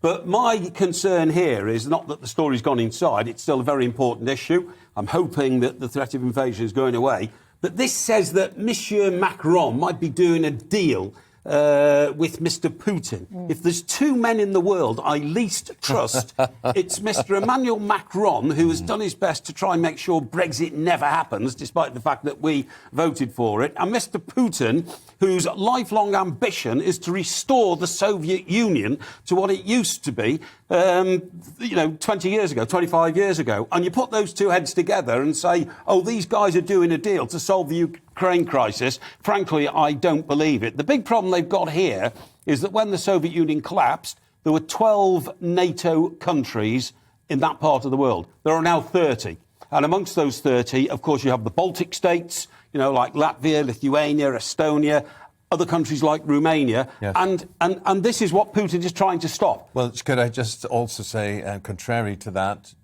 But my concern here is not that the story's gone inside. It's still a very important issue. I'm hoping that the threat of invasion is going away. But this says that Monsieur Macron might be doing a deal with Mr. Putin. If there's two men in the world I least trust, it's Mr. Emmanuel Macron, who has done his best to try and make sure Brexit never happens, despite the fact that we voted for it, and Mr. Putin, whose lifelong ambition is to restore the Soviet Union to what it used to be, 20 years ago, 25 years ago. And you put those two heads together and say, oh, these guys are doing a deal to solve the Ukraine crisis. Frankly, I don't believe it. The big problem they've got here is that when the Soviet Union collapsed, there were 12 NATO countries in that part of the world. There are now 30. And amongst those 30, of course, you have the Baltic states, like Latvia, Lithuania, Estonia, other countries like Romania. Yes. And this is what Putin is trying to stop. Well, could I just also say, contrary to that,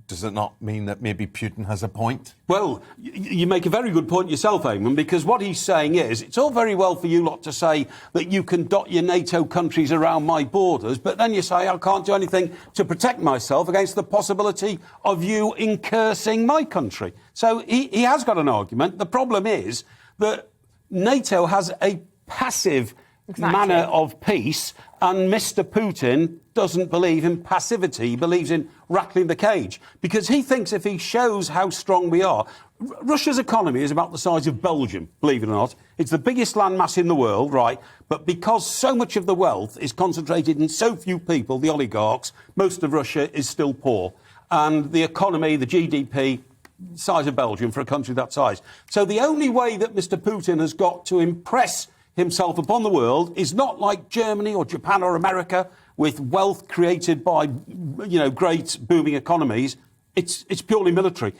does it not mean that maybe Putin has a point? Well, you make a very good point yourself, Eamon, because what he's saying is it's all very well for you lot to say that you can dot your NATO countries around my borders, but then you say I can't do anything to protect myself against the possibility of you incursing my country. So he has got an argument. The problem is that NATO has a passive manner of peace, and Mr. Putin doesn't believe in passivity. He believes in rattling the cage, because he thinks if he shows how strong we are... Russia's economy is about the size of Belgium, believe it or not. It's the biggest landmass in the world, right? But because so much of the wealth is concentrated in so few people, the oligarchs, most of Russia is still poor. And the economy, the GDP... size of Belgium for a country that size. So the only way that Mr. Putin has got to impress himself upon the world is not like Germany or Japan or America with wealth created by, great booming economies. It's purely military.